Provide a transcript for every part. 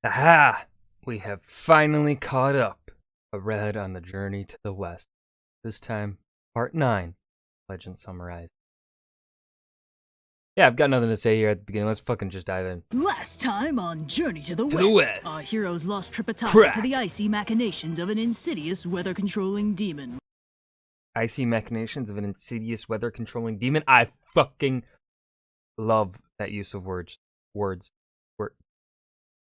Aha! We have finally caught up. A Red on the Journey to the West. This time, Part 9, Legend Summarized. Yeah, I've got nothing to say here at the beginning. Let's fucking just dive in. Last time on Journey to the To the West. Our heroes lost Tripitaka Crack. to the icy machinations of an insidious weather-controlling demon. Icy machinations of an insidious weather-controlling demon. I fucking love that use of words.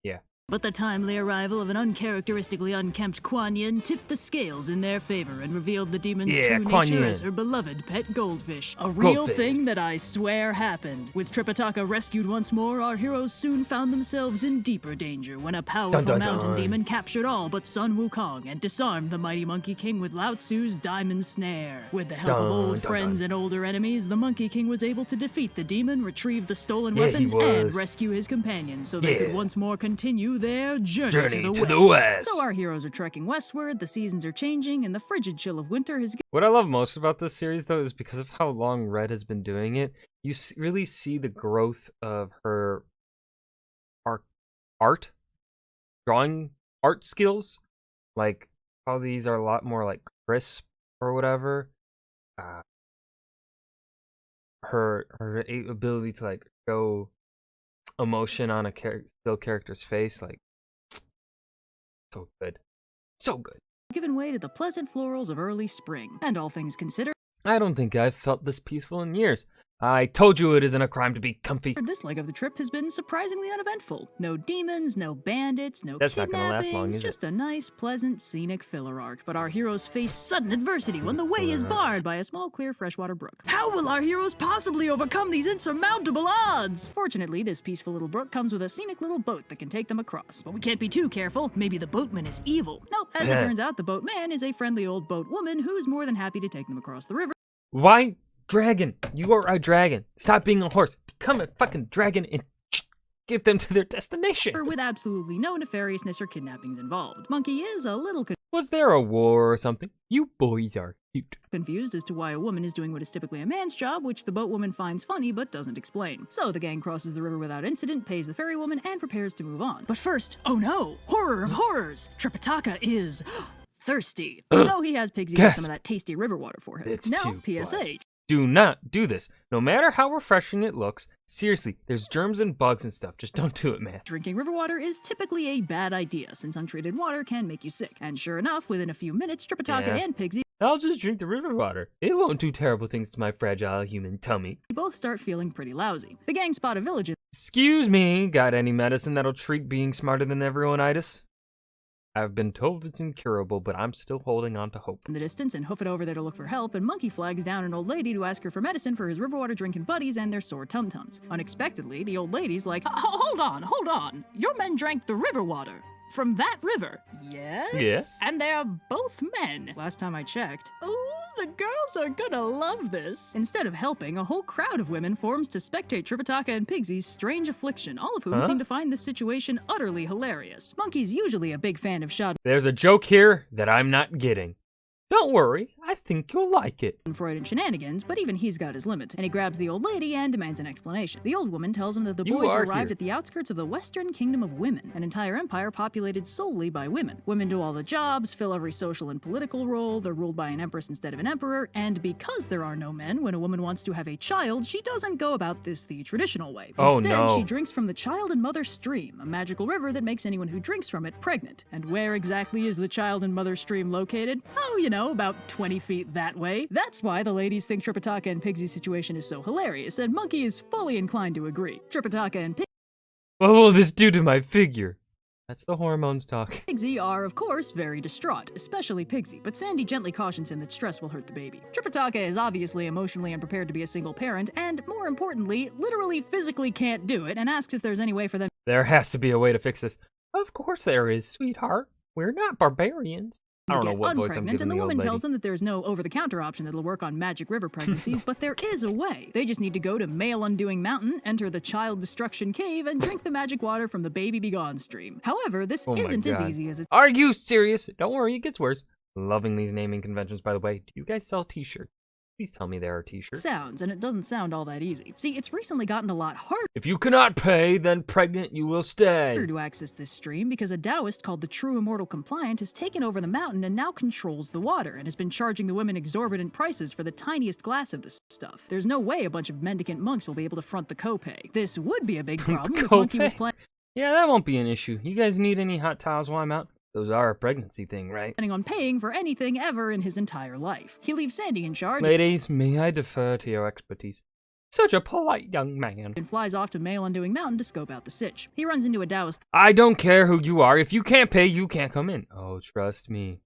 Yeah. But the timely arrival of an uncharacteristically unkempt Kuan Yin tipped the scales in their favor and revealed the demon's true Kuan nature Yin. as her beloved pet goldfish. A real Goldfish. thing that I swear happened. With Tripitaka rescued once more, our heroes soon found themselves in deeper danger when a powerful Dun, dun, mountain dun. demon captured all but Sun Wukong and disarmed the mighty Monkey King with Lao Tzu's diamond snare. With the help of Dun, old dun, friends dun. and older enemies, the Monkey King was able to defeat the demon, retrieve the stolen Yeah, he weapons, and was. rescue his companions so they could Yeah. once more continue their journey Journey to the west. So our heroes are trekking westward, the seasons are changing, and the frigid chill of winter has What I love most about this series, though, is because of how long Red has been doing it, you really see the growth of her drawing art skills. Like, how these are a lot more, like, crisp or whatever. Her ability to, like, show emotion on a still character's face, like, so good. So good. given way to the pleasant florals of early spring. And all things considered, I don't think I've felt this peaceful in years. I told you it isn't a crime to be comfy. this leg of the trip has been surprisingly uneventful. No demons, no bandits, no That's not gonna last kidnappings, long, is it? just a nice, pleasant, scenic filler arc. But our heroes face sudden adversity when the way is barred by a small, clear freshwater brook. How will our heroes possibly overcome these insurmountable odds? Fortunately, this peaceful little brook comes with a scenic little boat that can take them across. But we can't be too careful. Maybe the boatman is evil. Nope, as it turns out, the boatman is a friendly old boat woman who's more than happy to take them across the river. Why? Dragon. You are a dragon. Stop being a horse. Become a fucking dragon and get them to their destination. With absolutely no nefariousness or kidnappings involved. Monkey is a little Was there a war or something? You boys are cute. confused as to why a woman is doing what is typically a man's job, which the boatwoman finds funny but doesn't explain. So the gang crosses the river without incident, pays the ferrywoman, and prepares to move on. But first, oh no! Horror of horrors! Tripitaka is thirsty. So he has Pigsy get Gasp. some of that tasty river water for him. It's Now, too PSA. Do not do this. No matter how refreshing it looks, seriously, there's germs and bugs and stuff. Just don't do it, man. Drinking river water is typically a bad idea, since untreated water can make you sick. And sure enough, within a few minutes, Tripitaka Yeah. and Pigsy I'll just drink the river water. It won't do terrible things to my fragile human tummy. both start feeling pretty lousy. The gang spot a village Excuse me, got any medicine that'll treat being smarter than everyone-itis? I've been told it's incurable, but I'm still holding on to hope. in the distance and hoof it over there to look for help, and Monkey flags down an old lady to ask her for medicine for his river water drinking buddies and their sore tum-tums. Unexpectedly, the old lady's like, hold on. Your men drank the river water. From that river? Yes? Yes. And they're both men. Last time I checked. Oh, the girls are gonna love this. Instead of helping, a whole crowd of women forms to spectate Tripitaka and Pigsy's strange affliction, all of whom seem to find this situation utterly hilarious. Monkey's usually a big fan of There's a joke here that I'm not getting. Don't worry, I think you'll like it. Freud and shenanigans, but even he's got his limits, and he grabs the old lady and demands an explanation. The old woman tells him that the You boys are arrived here. at the outskirts of the Western Kingdom of Women, an entire empire populated solely by women. Women do all the jobs, fill every social and political role, they're ruled by an empress instead of an emperor, and because there are no men, when a woman wants to have a child, she doesn't go about this the traditional way. Oh, Instead, no. she drinks from the Child and Mother Stream, a magical river that makes anyone who drinks from it pregnant. And where exactly is the Child and Mother Stream located? Oh, you know, about 20 feet that way. That's why the ladies think Tripitaka and Pigsy's situation is so hilarious, and Monkey is fully inclined to agree. Tripitaka and What will this do to my figure? That's the hormones talk. Pigsy are, of course, very distraught, especially Pigsy, but Sandy gently cautions him that stress will hurt the baby. Tripitaka is obviously emotionally unprepared to be a single parent, and more importantly, literally physically can't do it, and asks if there's any way for them There has to be a way to fix this. Of course there is, sweetheart. We're not barbarians. I to don't know get what voice I'm unpregnant, giving and the the old woman lady. tells them that there's no over-the-counter option that'll work on magic river pregnancies, but there is a way. They just need to go to Male Undoing Mountain, enter the Child Destruction Cave, and drink the magic water from the Baby Begone stream. However, this Oh my isn't as God. easy as it Are you serious? Don't worry, it gets worse. Loving these naming conventions, by the way. Do you guys sell t-shirts? Please tell me there are t-shirts. sounds, and it doesn't sound all that easy. See, it's recently gotten a lot harder If you cannot pay, then pregnant you will stay. to access this stream because a Taoist called the True Immortal Compliant has taken over the mountain and now controls the water and has been charging the women exorbitant prices for the tiniest glass of this stuff. There's no way a bunch of mendicant monks will be able to front the copay. This would be a big problem if Monkey was Copay? Yeah, that won't be an issue. You guys need any hot towels while I'm out? Those are a pregnancy thing, right? planning on paying for anything ever in his entire life. He leaves Sandy in charge Ladies, may I defer to your expertise? Such a polite young man. and flies off to Mail Undoing Mountain to scope out the sitch. He runs into a Taoist I don't care who you are. If you can't pay, you can't come in. Oh, trust me.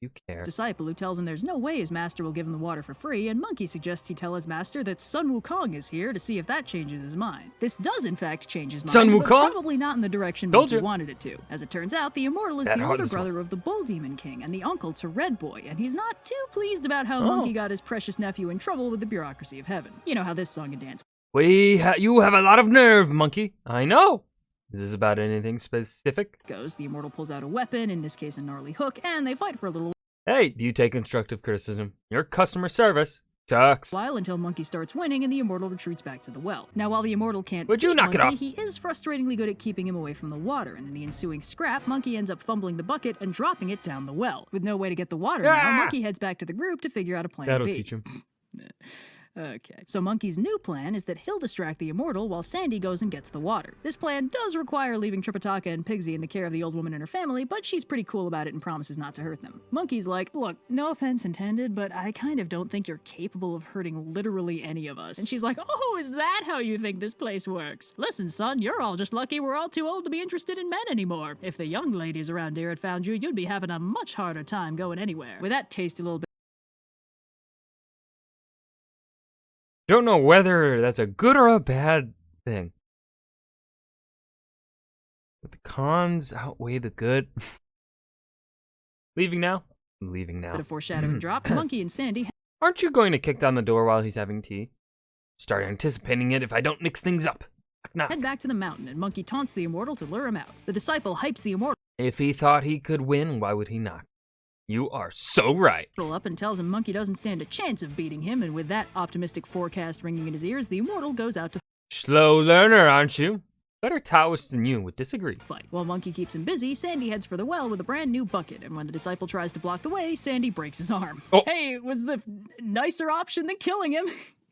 You care. disciple who tells him there's no way his master will give him the water for free, and Monkey suggests he tell his master that Sun Wukong is here to see if that changes his mind. This does in fact change his mind, Sun but Wukong? probably not in the direction Told Monkey you. wanted it to. As it turns out, the Immortal is That the hot older as brother well. of the Bull Demon King and the uncle to Red Boy, and he's not too pleased about how Oh. Monkey got his precious nephew in trouble with the bureaucracy of heaven. You know how this song and dance You have a lot of nerve, monkey. I know. Is this about anything specific? goes. The Immortal pulls out a weapon, in this case a gnarly hook, and they fight for a little Hey, do you take constructive criticism? Your customer service sucks. while until Monkey starts winning and the Immortal retreats back to the well. Now, while the Immortal can't Would you beat knock it Monkey, off? he is frustratingly good at keeping him away from the water, and in the ensuing scrap, Monkey ends up fumbling the bucket and dropping it down the well. With no way to get the water now, Ah! Monkey heads back to the group to figure out a plan That'll B. teach him. Okay. So Monkey's new plan is that he'll distract the Immortal while Sandy goes and gets the water. This plan does require leaving Tripitaka and Pigsy in the care of the old woman and her family, but she's pretty cool about it and promises not to hurt them. Monkey's like, look, no offense intended, but I kind of don't think you're capable of hurting literally any of us. And she's like, oh, is that how you think this place works? Listen, son, you're all just lucky we're all too old to be interested in men anymore. If the young ladies around here had found you, you'd be having a much harder time going anywhere. With that tasty little bit Don't know whether that's a good or a bad thing. But the cons outweigh the good. Leaving now? I'm leaving now. of foreshadowing drop, Monkey and Sandy Aren't you going to kick down the door while he's having tea? Start anticipating it if I don't mix things up. Knock, head knock. back to the mountain, and Monkey taunts the Immortal to lure him out. The disciple hypes the Immortal If he thought he could win, why would he not? You are so right. up and tells him Monkey doesn't stand a chance of beating him, and with that optimistic forecast ringing in his ears, the Immortal goes out to Slow learner, aren't you? Better Taoists than you would disagree. fight. While Monkey keeps him busy, Sandy heads for the well with a brand new bucket, and when the disciple tries to block the way, Sandy breaks his arm. Oh. Hey, it was the nicer option than killing him.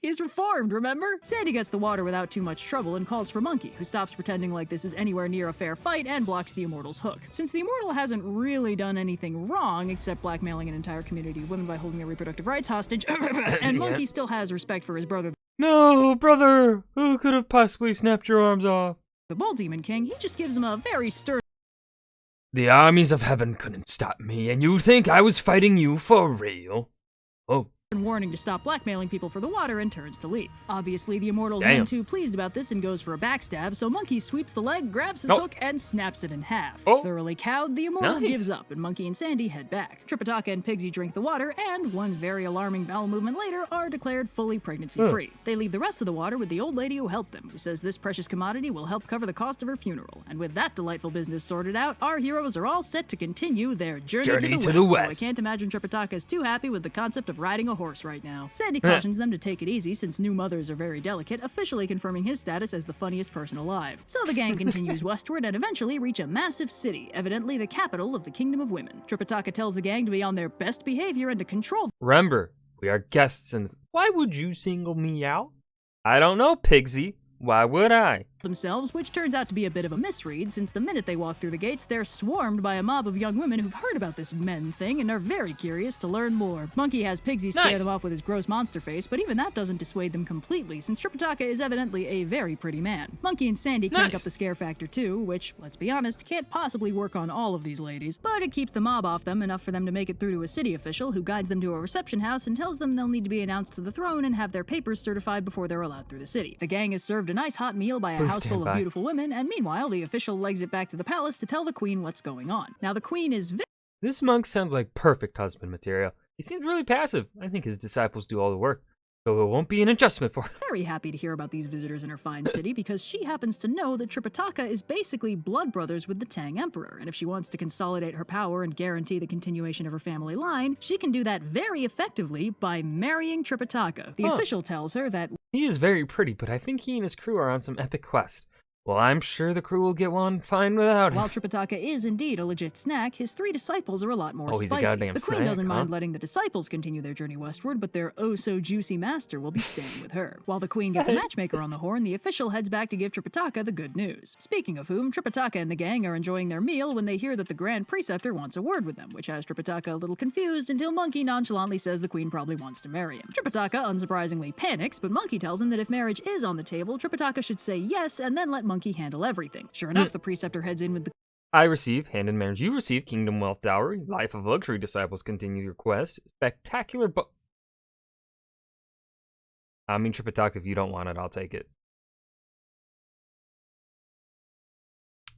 He's reformed, remember? Sandy gets the water without too much trouble and calls for Monkey, who stops pretending like this is anywhere near a fair fight and blocks the Immortal's hook. Since the Immortal hasn't really done anything wrong except blackmailing an entire community of women by holding their reproductive rights hostage, and Yeah. Monkey still has respect for his brother, No, brother! Who could have possibly snapped your arms off? the Bull Demon King, he just gives him a very stern The armies of heaven couldn't stop me, and you think I was fighting you for real? Oh, warning to stop blackmailing people for the water and turns to leave. Obviously, the Immortal's Damn. none too pleased about this and goes for a backstab, so Monkey sweeps the leg, grabs his Nope. hook, and snaps it in half. Oh. Thoroughly cowed, the Immortal Nice. gives up, and Monkey and Sandy head back. Tripitaka and Pigsy drink the water, and one very alarming bowel movement later, are declared fully pregnancy-free. They leave the rest of the water with the old lady who helped them, who says this precious commodity will help cover the cost of her funeral. And with that delightful business sorted out, our heroes are all set to continue their journey to the west. Though I can't imagine Tripitaka is too happy with the concept of riding a horse right now. Sandy cautions them to take it easy since new mothers are very delicate, officially confirming his status as the funniest person alive. So the gang continues westward and eventually reach a massive city, evidently the capital of the Kingdom of Women. Tripitaka tells the gang to be on their best behavior and to control remember, we are guests and... Why would you single me out? I don't know, Pigsy. Why would I? themselves, which turns out to be a bit of a misread since the minute they walk through the gates, they're swarmed by a mob of young women who've heard about this men thing and are very curious to learn more. Monkey has Pigsy scare Nice. them off with his gross monster face, but even that doesn't dissuade them completely since Tripitaka is evidently a very pretty man. Monkey and Sandy crank Nice. up the scare factor too, which, let's be honest, can't possibly work on all of these ladies, but it keeps the mob off them enough for them to make it through to a city official who guides them to a reception house and tells them they'll need to be announced to the throne and have their papers certified before they're allowed through the city. The gang is served a nice hot meal by a Please house stand full by. of beautiful women, and meanwhile, the official legs it back to the palace to tell the queen what's going on. Now, the queen is This monk sounds like perfect husband material. He seems really passive. I think his disciples do all the work. So it won't be an adjustment for her. Very happy to hear about these visitors in her fine city because she happens to know that Tripitaka is basically blood brothers with the Tang Emperor, and if she wants to consolidate her power and guarantee the continuation of her family line, she can do that very effectively by marrying Tripitaka. The official tells her that he is very pretty, but I think he and his crew are on some epic quest. Well, I'm sure the crew will get one fine without him. while Tripitaka is indeed a legit snack, his 3 disciples are a lot more Oh, he's a spicy. goddamn The queen snack, doesn't mind huh? letting the disciples continue their journey westward, but their oh-so-juicy master will be staying with her. While the queen gets a matchmaker on the horn, the official heads back to give Tripitaka the good news. Speaking of whom, Tripitaka and the gang are enjoying their meal when they hear that the Grand Preceptor wants a word with them, which has Tripitaka a little confused until Monkey nonchalantly says the queen probably wants to marry him. Tripitaka unsurprisingly panics, but Monkey tells him that if marriage is on the table, Tripitaka should say yes and then let Monkey handle everything. Sure enough, the Preceptor heads in with the I receive, hand in marriage, you receive kingdom, wealth, dowry, life of luxury, disciples continue your quest, spectacular I mean, Tripitaka, if you don't want it, I'll take it.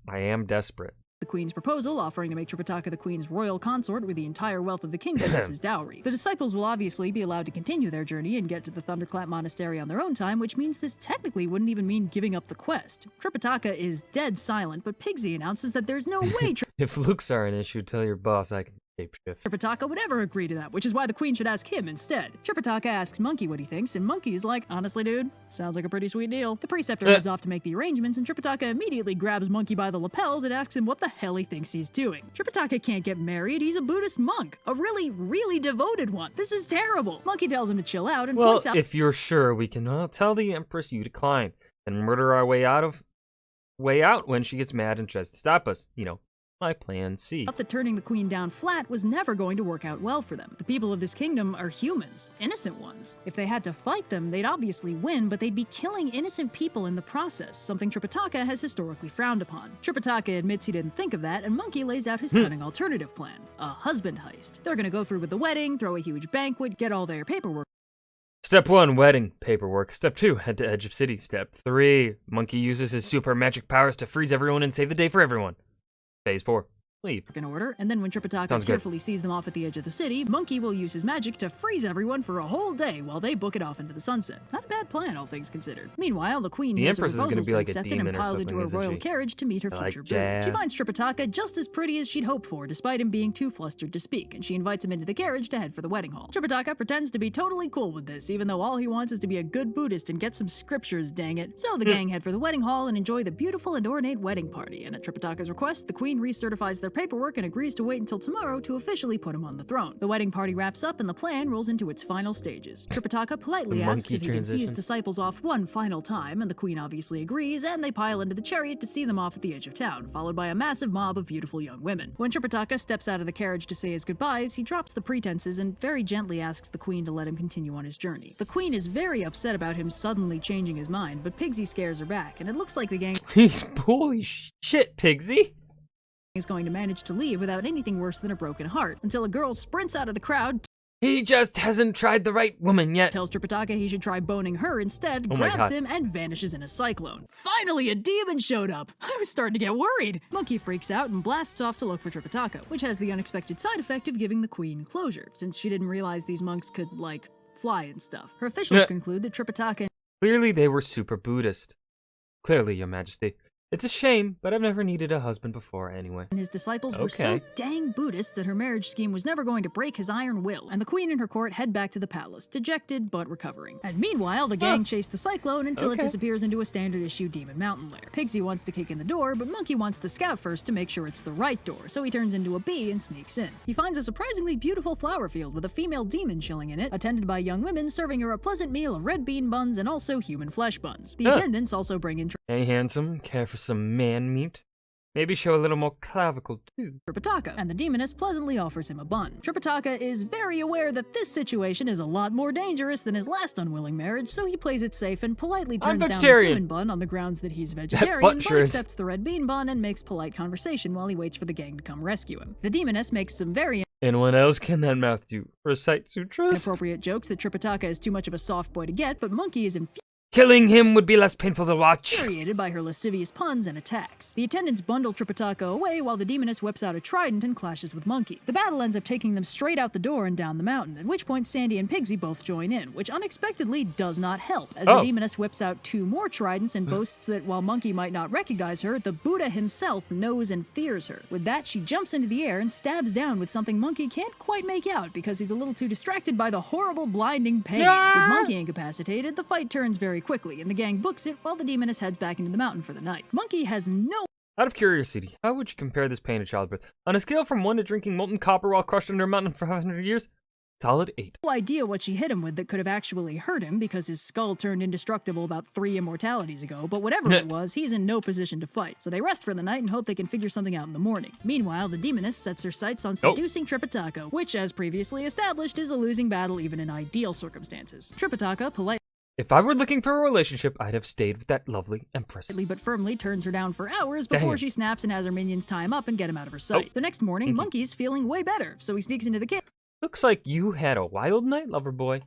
I am desperate. queen's proposal, offering to make Tripitaka the queen's royal consort with the entire wealth of the kingdom as his dowry. The disciples will obviously be allowed to continue their journey and get to the Thunderclap Monastery on their own time, which means this technically wouldn't even mean giving up the quest. Tripitaka is dead silent, but Pigsy announces that there's no way If looks are an issue, tell your boss I can shapeshift. Tripitaka would ever agree to that, which is why the queen should ask him instead. Tripitaka asks Monkey what he thinks, and Monkey's like, honestly, dude, sounds like a pretty sweet deal. The Preceptor heads off to make the arrangements, and Tripitaka immediately grabs Monkey by the lapels and asks him what the hell he thinks he's doing. Tripitaka can't get married, he's a Buddhist monk. A really, really devoted one. This is terrible. Monkey tells him to chill out and Well, points out if you're sure, we can tell the Empress you decline, and murder our way out when she gets mad and tries to stop us. You know, my plan C. that turning the queen down flat was never going to work out well for them. The people of this kingdom are humans, innocent ones. If they had to fight them, they'd obviously win, but they'd be killing innocent people in the process, something Tripitaka has historically frowned upon. Tripitaka admits he didn't think of that, and Monkey lays out his cunning alternative plan, a husband heist. They're gonna go through with the wedding, throw a huge banquet, get all their paperwork Step 1, wedding, paperwork. Step 2, head to edge of city. Step 3, Monkey uses his super magic powers to freeze everyone and save the day for everyone. Phase 4, leave. in order, and then when Tripitaka Sounds good. carefully sees them off at the edge of the city, Monkey will use his magic to freeze everyone for a whole day while they book it off into the sunset. Not a bad plan, all things considered. Meanwhile, the queen The hears her Empress is gonna proposal's be been like a accepted and demon or piles into something, her isn't royal she? carriage to meet her Like future boo. jazz. She finds Tripitaka just as pretty as she'd hoped for, despite him being too flustered to speak, and she invites him into the carriage to head for the wedding hall. Tripitaka pretends to be totally cool with this, even though all he wants is to be a good Buddhist and get some scriptures, dang it. So the gang head for the wedding hall and enjoy the beautiful and ornate wedding party, and at Tripitaka's request, the queen recertifies their paperwork and agrees to wait until tomorrow to officially put him on the throne. The wedding party wraps up and the plan rolls into its final stages. Tripitaka politely The asks monkey if he can see his transition. disciples off one final time, and the queen obviously agrees, and they pile into the chariot to see them off at the edge of town, followed by a massive mob of beautiful young women. When Tripitaka steps out of the carriage to say his goodbyes, he drops the pretenses and very gently asks the queen to let him continue on his journey. The queen is very upset about him suddenly changing his mind, but Pigsy scares her back, and it looks like the gang He's holy shit, Pigsy. is going to manage to leave without anything worse than a broken heart, until a girl sprints out of the crowd, He just hasn't tried the right woman yet. tells Tripitaka he should try boning her instead, Oh my grabs God. him, and vanishes in a cyclone. Finally, a demon showed up! I was starting to get worried! Monkey freaks out and blasts off to look for Tripitaka, which has the unexpected side effect of giving the queen closure, since she didn't realize these monks could, like, fly and stuff. Her officials Yeah. conclude that Tripitaka Clearly they were super Buddhist. Clearly, your majesty. It's a shame, but I've never needed a husband before anyway. and his disciples were so Okay. dang Buddhist that her marriage scheme was never going to break his iron will, and the queen and her court head back to the palace, dejected but recovering. And meanwhile, the gang chase the cyclone until it Okay. disappears into a standard issue demon mountain lair. Pigsy wants to kick in the door, but Monkey wants to scout first to make sure it's the right door, so he turns into a bee and sneaks in. He finds a surprisingly beautiful flower field with a female demon chilling in it, attended by young women serving her a pleasant meal of red bean buns and also human flesh buns. The Huh. attendants also bring in Hey, handsome, care for some man meat? Maybe show a little more clavicle, too. Tripitaka, and the demoness pleasantly offers him a bun. Tripitaka is very aware that this situation is a lot more dangerous than his last unwilling marriage, so he plays it safe and politely I'm turns down the vegetarian. human bun on the grounds that he's vegetarian, butt but sure is. accepts the red bean bun and makes polite conversation while he waits for the gang to come rescue him. The demoness makes some very And what else can that mouth do? Recite sutras? inappropriate jokes that Tripitaka is too much of a soft boy to get, but Monkey is infuriated Killing him would be less painful to watch. Infuriated by her lascivious puns and attacks. The attendants bundle Tripitaka away while the demoness whips out a trident and clashes with Monkey. The battle ends up taking them straight out the door and down the mountain, at which point Sandy and Pigsy both join in, which unexpectedly does not help, as the demoness whips out 2 more tridents and boasts that while Monkey might not recognize her, the Buddha himself knows and fears her. With that, she jumps into the air and stabs down with something Monkey can't quite make out because he's a little too distracted by the horrible blinding pain. With Monkey incapacitated, the fight turns very quickly, and the gang books it while the demoness heads back into the mountain for the night. Monkey has no Out of curiosity, how would you compare this pain to childbirth? On a scale from 1 to drinking molten copper while crushed under a mountain for 500 years? Solid 8. idea what she hit him with that could have actually hurt him because his skull turned indestructible about 3 immortalities ago, but whatever it was, he's in no position to fight. So they rest for the night and hope they can figure something out in the morning. Meanwhile, the demoness sets her sights on seducing Tripitaka, which, as previously established, is a losing battle even in ideal circumstances. Tripitaka politely If I were looking for a relationship, I'd have stayed with that lovely empress. but firmly turns her down for hours before she snaps and has her minions tie him up and get him out of her sight. The next morning, Monkey's feeling way better, so he sneaks into the cave. Looks like you had a wild night, lover boy.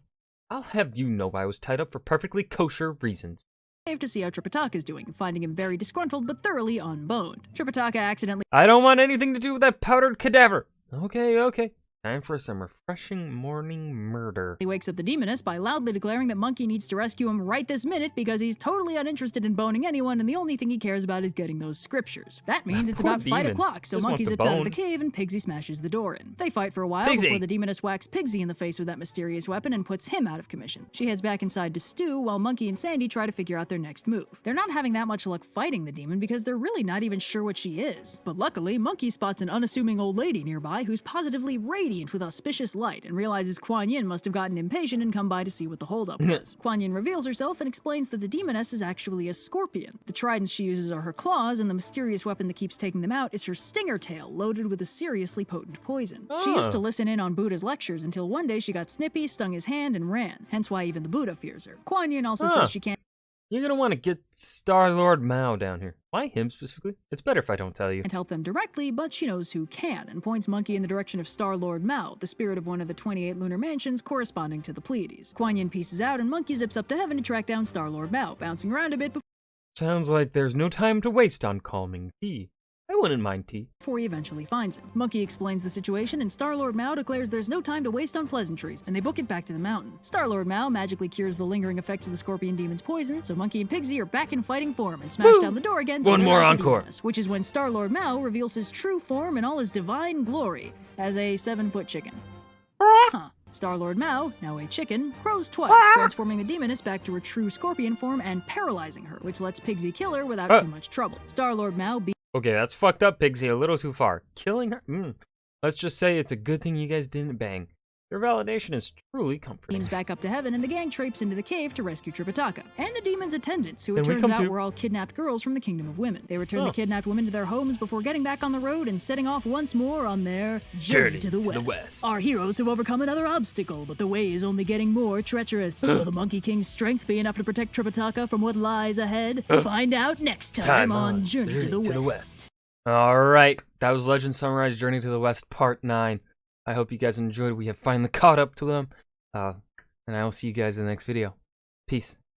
I'll have you know I was tied up for perfectly kosher reasons. To see how Tripitaka's doing, finding him very disgruntled but thoroughly unboned. Tripitaka accidentally I don't want anything to do with that powdered cadaver. Okay. Time for some refreshing morning murder. He wakes up the demoness by loudly declaring that Monkey needs to rescue him right this minute because he's totally uninterested in boning anyone and the only thing he cares about is getting those scriptures. That means it's Poor about 5 demon. o'clock, so Just Monkey wants to zips out of bone. the cave and Pigsy smashes the door in. They fight for a while Pigsy. before the demoness whacks Pigsy in the face with that mysterious weapon and puts him out of commission. She heads back inside to stew while Monkey and Sandy try to figure out their next move. They're not having that much luck fighting the demon because they're really not even sure what she is. But luckily, Monkey spots an unassuming old lady nearby who's positively radiant with auspicious light and realizes Kuan Yin must have gotten impatient and come by to see what the holdup was. Kuan Yin reveals herself and explains that the demoness is actually a scorpion. The tridents she uses are her claws, and the mysterious weapon that keeps taking them out is her stinger tail, loaded with a seriously potent poison. She used to listen in on Buddha's lectures until one day she got snippy, stung his hand, and ran, hence why even the Buddha fears her. Kuan Yin also says she can't You're gonna want to get Star-Lord Mao down here. Why him specifically? It's better if I don't tell you. help them directly, but she knows who can, and points Monkey in the direction of Star-Lord Mao, the spirit of one of the 28 lunar mansions corresponding to the Pleiades. Kuan Yin pieces out, and Monkey zips up to heaven to track down Star-Lord Mao, bouncing around a bit Sounds like there's no time to waste on calming tea. I wouldn't mind tea. before he eventually finds him. Monkey explains the situation, and Star-Lord Mao declares there's no time to waste on pleasantries, and they book it back to the mountain. Star-Lord Mao magically cures the lingering effects of the Scorpion Demon's poison, so Monkey and Pigsy are back in fighting form and smash down the door again to One clear more out the encore. demoness, which is when Star-Lord Mao reveals his true form in all his divine glory as a 7-foot chicken. Star-Lord Mao, now a chicken, crows twice, transforming the demoness back to her true scorpion form and paralyzing her, which lets Pigsy kill her without too much trouble. Star-Lord Mao Okay, that's fucked up, Pigsy. A little too far. Killing her? Let's just say it's a good thing you guys didn't bang. Your validation is truly comforting. beams back up to heaven, and the gang traipse into the cave to rescue Tripitaka and the demon's attendants, who it And we turns come out to- were all kidnapped girls from the Kingdom of Women. They return the kidnapped women to their homes before getting back on the road and setting off once more on their journey to the west. Our heroes have overcome another obstacle, but the way is only getting more treacherous. Will the Monkey King's strength be enough to protect Tripitaka from what lies ahead? Find out next time on Journey to the West. Alright, that was Legend Samurai's Journey to the West Part 9. I hope you guys enjoyed. We have finally caught up to them. And I will see you guys in the next video. Peace.